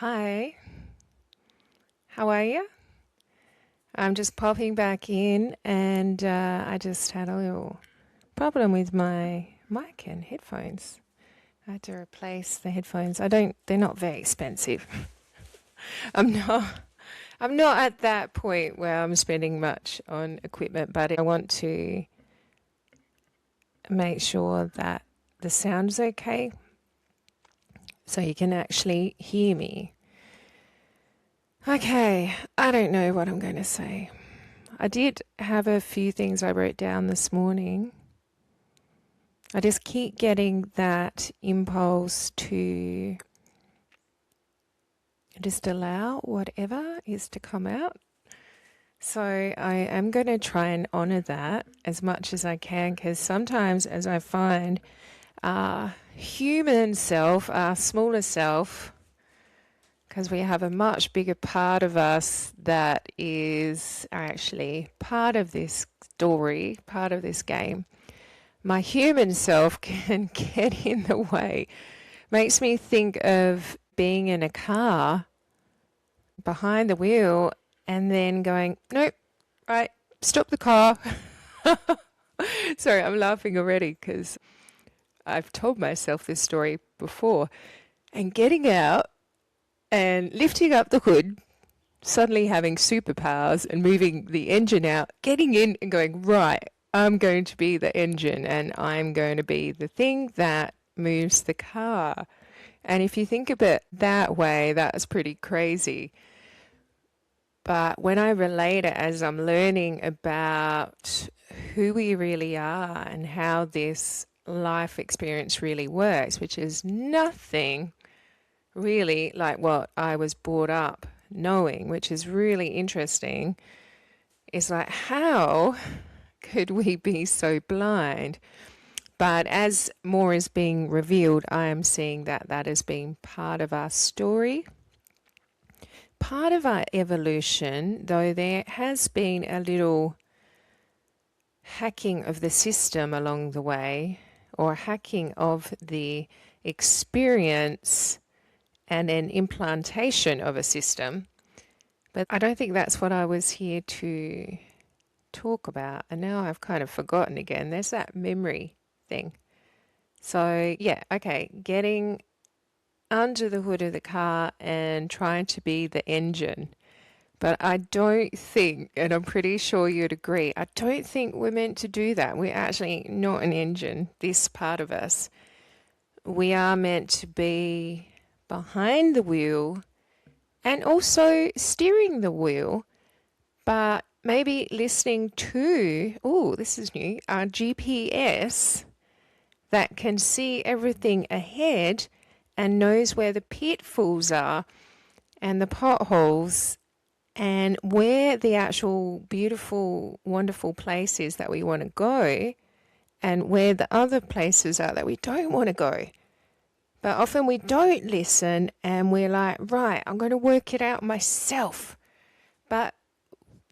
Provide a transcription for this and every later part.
Hi, how are you? I'm just popping back in and I just had a little problem with my mic and headphones. I had to replace the headphones. They're not very expensive. I'm not, I'm not at that point where I'm spending much on equipment, but I want to make sure that the sound's okay so you can actually hear me. Okay, I don't know what I'm going to say. I did have a few things I wrote down this morning. I just keep getting that impulse to just allow whatever is to come out. So I am going to try and honor that as much as I can, because sometimes, as I find, our human self, our smaller self, because we have a much bigger part of us that is actually part of this story, part of this game. My human self can get in the way. Makes me think of being in a car behind the wheel and then going, nope, right, stop the car. Sorry, I'm laughing already because I've told myself this story before. And getting out and lifting up the hood, suddenly having superpowers and moving the engine out, getting in and going, right, I'm going to be the engine and I'm going to be the thing that moves the car. And if you think of it that way, that's pretty crazy. But when I relate it as I'm learning about who we really are and how this life experience really works, which is nothing really like what I was brought up knowing, which is really interesting, is like, how could we be so blind? But as more is being revealed, I am seeing that that has been part of our story, part of our evolution, though there has been a little hacking of the system along the way, or hacking of the experience and an implantation of a system. But I don't think that's what I was here to talk about. And now I've kind of forgotten again. There's that memory thing. So, yeah, okay, getting under the hood of the car and trying to be the engine. But I don't think, and I'm pretty sure you'd agree, I don't think we're meant to do that. We're actually not an engine, this part of us. We are meant to be behind the wheel and also steering the wheel, but maybe listening to, oh, this is new, our GPS that can see everything ahead and knows where the pitfalls are and the potholes and where the actual beautiful, wonderful places that we want to go and where the other places are that we don't want to go. But often we don't listen and we're like, right, I'm going to work it out myself. But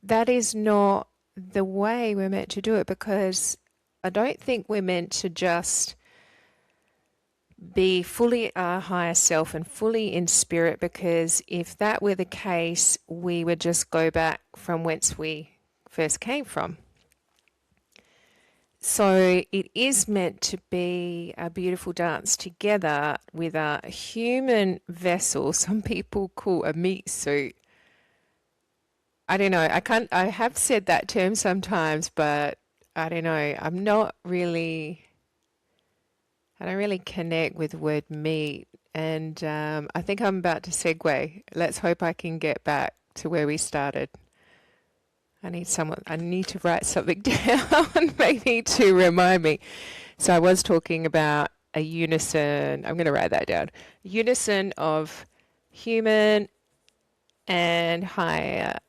that is not the way we're meant to do it, because I don't think we're meant to just be fully our higher self and fully in spirit, because if that were the case, we would just go back from whence we first came from. So it is meant to be a beautiful dance together with a human vessel. Some people call a meat suit. I don't know. I have said that term sometimes, but I don't know. I don't really connect with the word meat. And I think I'm about to segue. Let's hope I can get back to where we started. I need to write something down maybe to remind me. So I was talking about a unison. I'm going to write that down. Unison of human and higher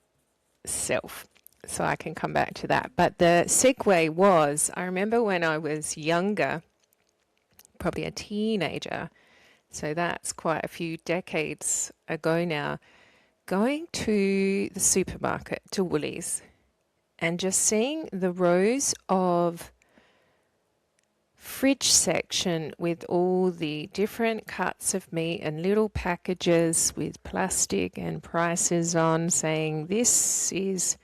self. So I can come back to that. But the segue was, I remember when I was younger, probably a teenager, so that's quite a few decades ago now, going to the supermarket, to Woolies, and just seeing the rows of fridge section with all the different cuts of meat and little packages with plastic and prices on, saying this is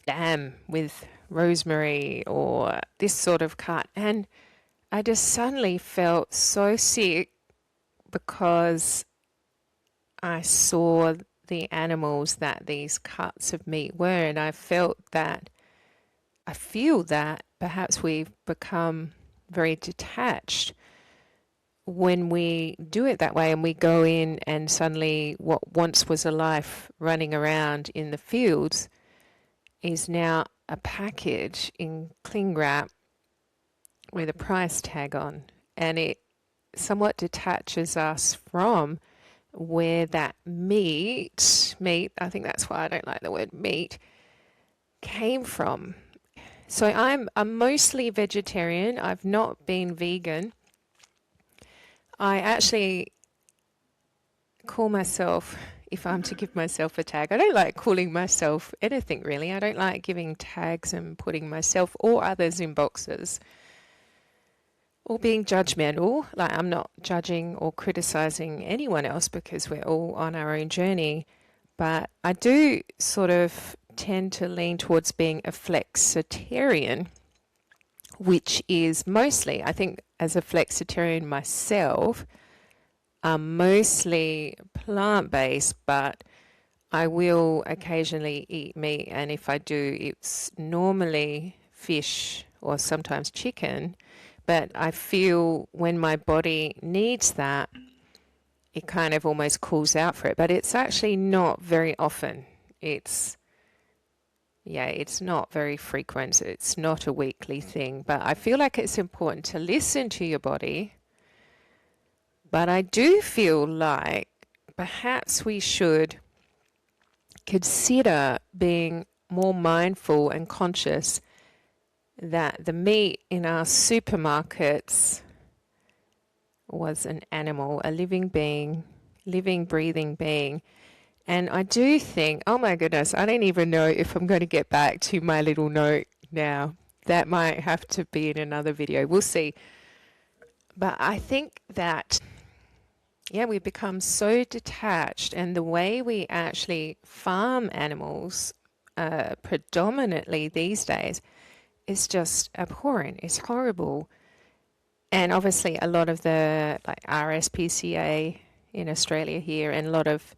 lamb with rosemary or this sort of cut. And I just suddenly felt so sick because I saw the animals that these cuts of meat were, and I feel that perhaps we've become very detached when we do it that way, and we go in and suddenly what once was a life running around in the fields is now a package in cling wrap with a price tag on, and it somewhat detaches us from where that meat, I think that's why I don't like the word meat, came from. So I'm mostly vegetarian. I've not been vegan. I actually call myself, if I'm to give myself a tag, I don't like calling myself anything really. I don't like giving tags and putting myself or others in boxes or being judgmental. Like, I'm not judging or criticizing anyone else because we're all on our own journey. But I do sort of tend to lean towards being a flexitarian, which is mostly, I think, as a flexitarian myself, I'm mostly plant-based, but I will occasionally eat meat, and if I do, it's normally fish or sometimes chicken. But I feel when my body needs that, it kind of almost calls out for it. But it's actually not very often. It's not very frequent. It's not a weekly thing. But I feel like it's important to listen to your body. But I do feel like perhaps we should consider being more mindful and conscious that the meat in our supermarkets was an animal, a living being, living, breathing being. And I do think, oh my goodness, I don't even know if I'm going to get back to my little note now. That might have to be in another video. We'll see. But I think that, we become so detached, and the way we actually farm animals predominantly these days is just abhorrent. It's horrible. And obviously a lot of the RSPCA in Australia here, and a lot of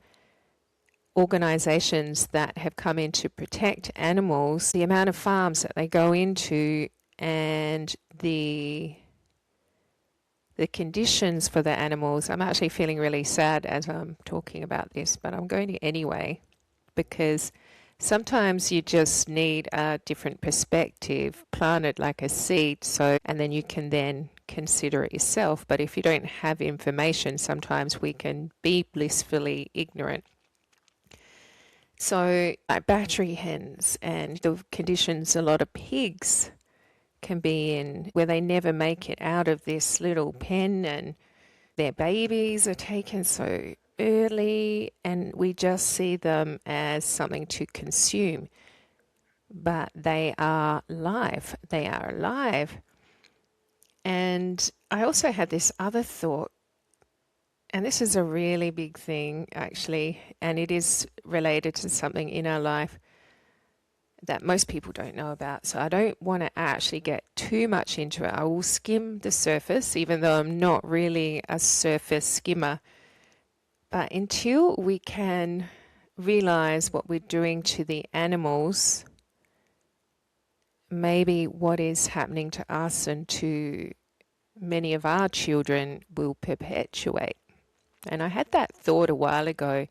organisations that have come in to protect animals, the amount of farms that they go into and the conditions for the animals. I'm actually feeling really sad as I'm talking about this, but I'm going to anyway, because sometimes you just need a different perspective planted like a seed, and then you can then consider it yourself. But if you don't have information, sometimes we can be blissfully ignorant. So like battery hens and the conditions a lot of pigs can be in, where they never make it out of this little pen, and their babies are taken so early, and we just see them as something to consume. But they are live. They are alive. And I also had this other thought, and this is a really big thing actually, and it is related to something in our life that most people don't know about. So I don't want to actually get too much into it. I will skim the surface, even though I'm not really a surface skimmer. But until we can realize what we're doing to the animals, maybe what is happening to us and to many of our children will perpetuate. And I had that thought a while ago,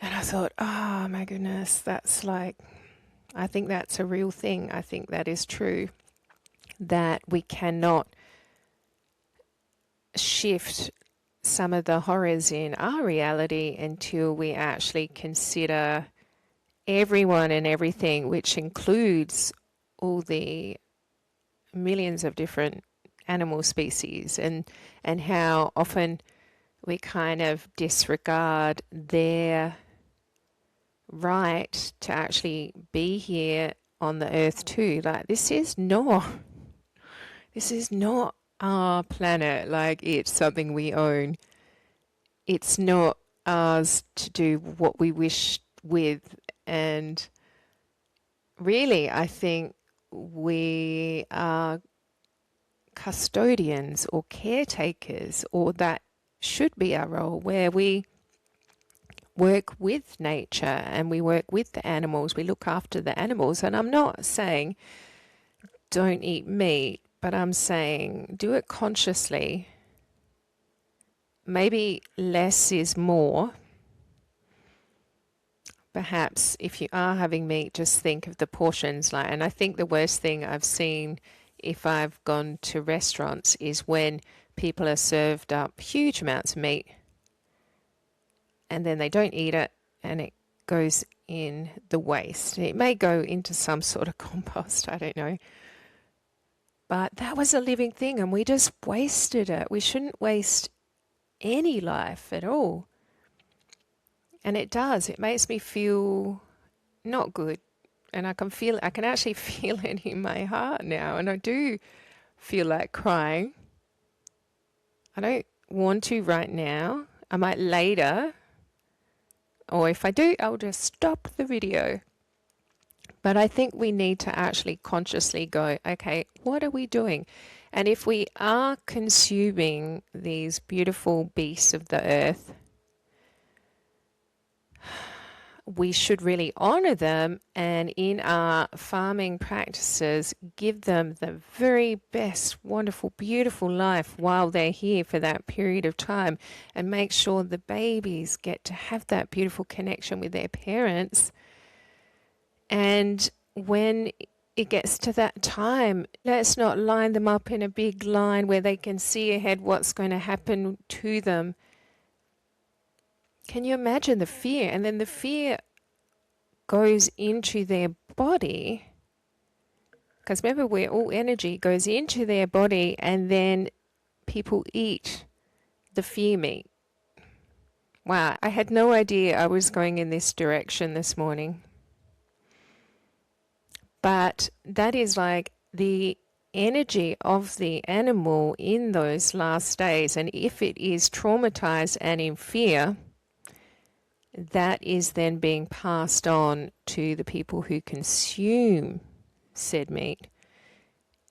and I thought, oh my goodness, I think that's a real thing. I think that is true, that we cannot shift some of the horrors in our reality until we actually consider everyone and everything, which includes all the millions of different animal species, and how often we kind of disregard their right to actually be here on the earth too. Like, this is not This is not our planet, like it's something we own. It's not ours to do what we wish with. And really, I think we are custodians or caretakers, or that should be our role, where we work with nature and we work with the animals, we look after the animals. And I'm not saying don't eat meat, but I'm saying do it consciously. Maybe less is more. Perhaps if you are having meat, just think of the portions. And I think the worst thing I've seen if I've gone to restaurants is when people are served up huge amounts of meat and then they don't eat it and it goes in the waste. It may go into some sort of compost, I don't know. But that was a living thing and we just wasted it. We shouldn't waste any life at all. And it does. It makes me feel not good. And I can actually feel it in my heart now. And I do feel like crying. I don't want to right now. I might later. Or if I do, I'll just stop the video. But I think we need to actually consciously go, okay, what are we doing? And if we are consuming these beautiful beasts of the earth, we should really honor them and in our farming practices give them the very best, wonderful, beautiful life while they're here for that period of time, and make sure the babies get to have that beautiful connection with their parents. And when it gets to that time, let's not line them up in a big line where they can see ahead what's going to happen to them. Can you imagine the fear? And then the fear goes into their body. Because remember, we're all energy, goes into their body, and then people eat the fear meat. Wow, I had no idea I was going in this direction this morning. But that is like the energy of the animal in those last days. And if it is traumatized and in fear, that is then being passed on to the people who consume said meat.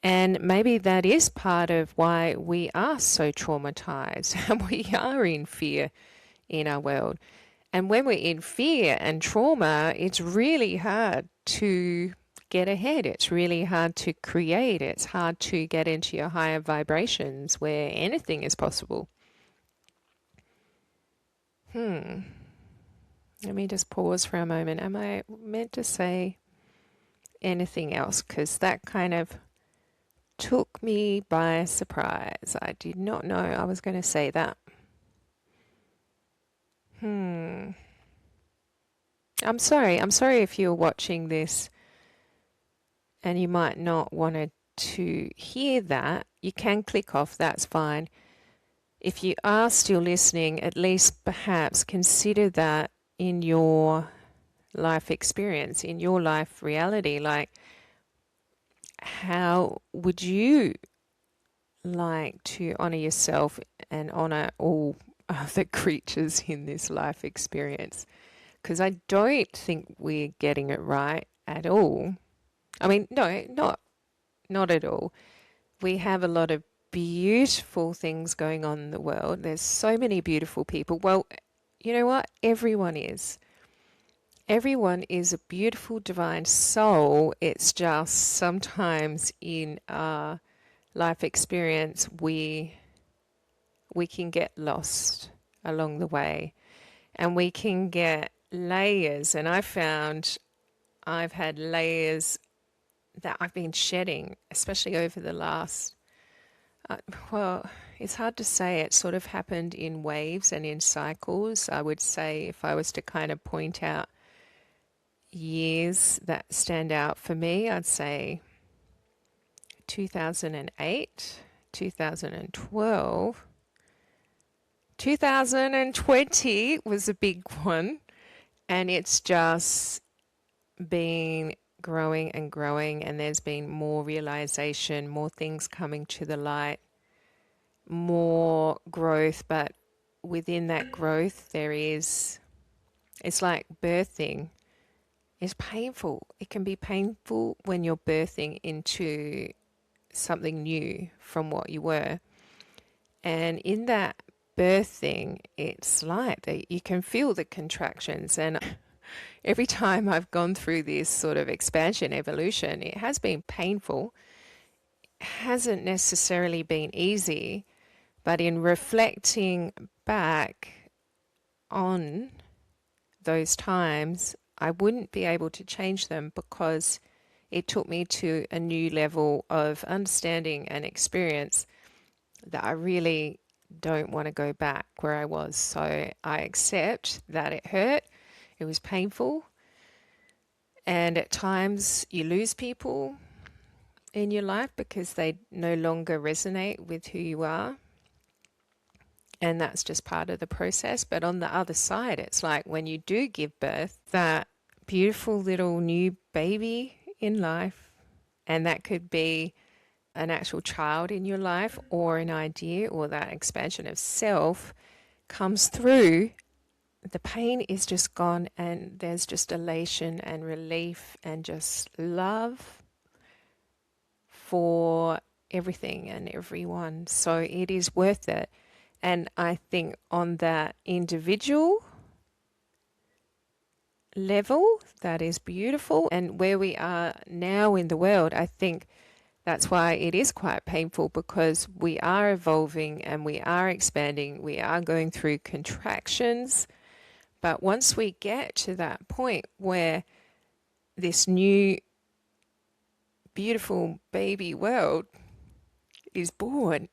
And maybe that is part of why we are so traumatized and we are in fear in our world. And when we're in fear and trauma, it's really hard to get ahead. It's really hard to create. It's hard to get into your higher vibrations where anything is possible. Let me just pause for a moment. Am I meant to say anything else? Because that kind of took me by surprise. I did not know I was going to say that. I'm sorry. I'm sorry if you're watching this and you might not want to hear that. You can click off. That's fine. If you are still listening, at least perhaps consider that in your life experience, in your life reality. Like, how would you like to honor yourself and honor all other creatures in this life experience? Because I don't think we're getting it right at all. I mean, no, not at all. We have a lot of beautiful things going on in the world. There's so many beautiful people. Well, you know what? Everyone is. Everyone is a beautiful divine soul. It's just sometimes in our life experience we can get lost along the way, and we can get layers. And I found I've had layers that I've been shedding, especially over the last well, it's hard to say. It sort of happened in waves and in cycles. I would say if I was to kind of point out years that stand out for me, I'd say 2008, 2012, 2020 was a big one. And it's just been growing and growing, and there's been more realization, more things coming to the light, more growth. But within that growth, it's like birthing. It's painful. It can be painful when you're birthing into something new from what you were. And in that birthing, it's like that you can feel the contractions. And every time I've gone through this sort of expansion, evolution, it has been painful. It hasn't necessarily been easy, but in reflecting back on those times, I wouldn't be able to change them because it took me to a new level of understanding and experience that I really don't want to go back where I was. So I accept that it hurt, it was painful, and at times you lose people in your life because they no longer resonate with who you are. And that's just part of the process. But on the other side, it's like when you do give birth, that beautiful little new baby in life, and that could be an actual child in your life or an idea or that expansion of self comes through, the pain is just gone and there's just elation and relief and just love for everything and everyone. So it is worth it. And I think on that individual level, that is beautiful. And where we are now in the world, I think that's why it is quite painful, because we are evolving and we are expanding. We are going through contractions. But once we get to that point where this new beautiful baby world is born,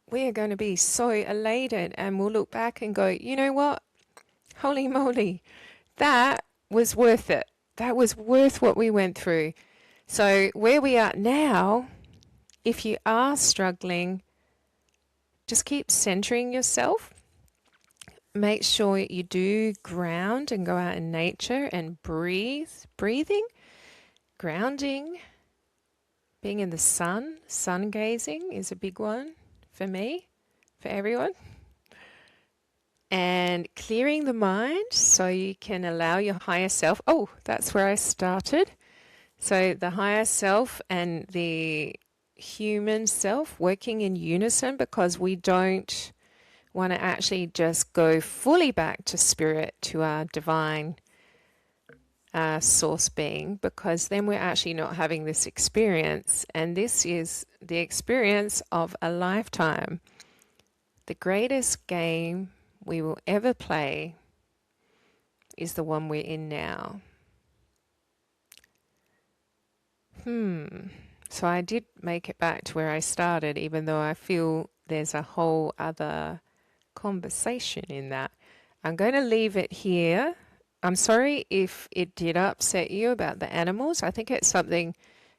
we are going to be so elated, and we'll look back and go, you know what? Holy moly, that was worth it. That was worth what we went through. So where we are now, if you are struggling, just keep centering yourself. Make sure you do ground and go out in nature and breathe. Breathing, grounding, being in the sun gazing is a big one for me, for everyone. And clearing the mind so you can allow your higher self. Oh, that's where I started. So the higher self and the human self working in unison, because we don't want to actually just go fully back to spirit, to our divine source being, because then we're actually not having this experience. And this is the experience of a lifetime. The greatest game we will ever play is the one we're in now. So I did make it back to where I started, even though I feel there's a whole other conversation in that. I'm going to leave it here. I'm sorry if it did upset you about the animals. I think it's something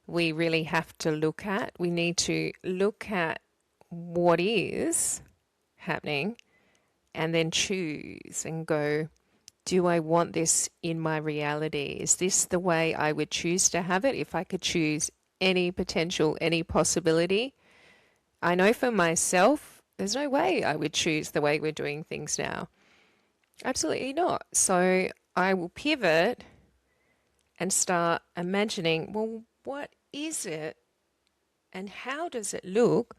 we really have to look at. We need to look at what is happening and then choose and go, do I want this in my reality? Is this the way I would choose to have it if I could choose any potential, any possibility? I know for myself, there's no way I would choose the way we're doing things now. Absolutely not. So I will pivot and start imagining, well, what is it and how does it look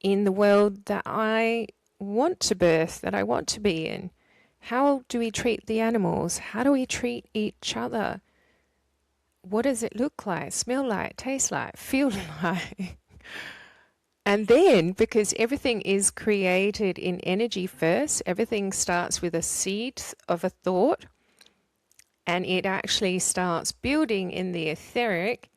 in the world that I want to birth, that I want to be in? How do we treat the animals? How do we treat each other? What does it look like, smell like, taste like, feel like? And then, because everything is created in energy first, everything starts with a seed of a thought, and it actually starts building in the etheric.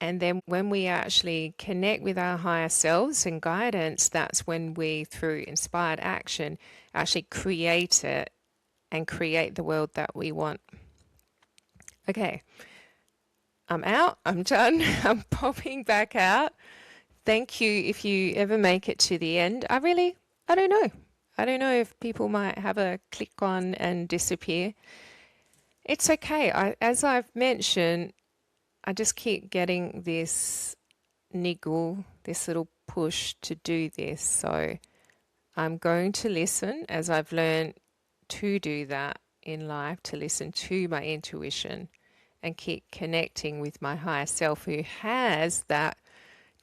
And then when we actually connect with our higher selves and guidance, that's when we, through inspired action, actually create it and create the world that we want. Okay, I'm out, I'm done, I'm popping back out. Thank you if you ever make it to the end. I don't know. I don't know if people might have a click on and disappear. It's okay. As I've mentioned, I just keep getting this niggle, this little push to do this. So I'm going to listen, as I've learned to do that in life, to listen to my intuition and keep connecting with my higher self, who has that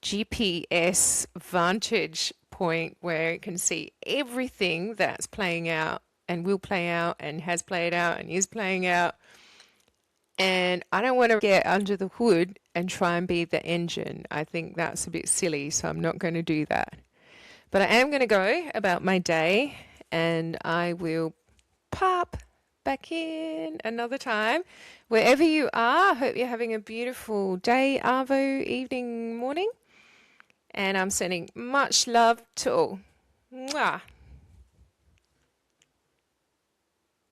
GPS vantage point where it can see everything that's playing out and will play out and has played out and is playing out. And I don't want to get under the hood and try and be the engine. I think that's a bit silly, so I'm not going to do that. But I am going to go about my day, and I will pop back in another time. Wherever you are, I hope you're having a beautiful day, arvo, evening, morning. And I'm sending much love to all. Mwah.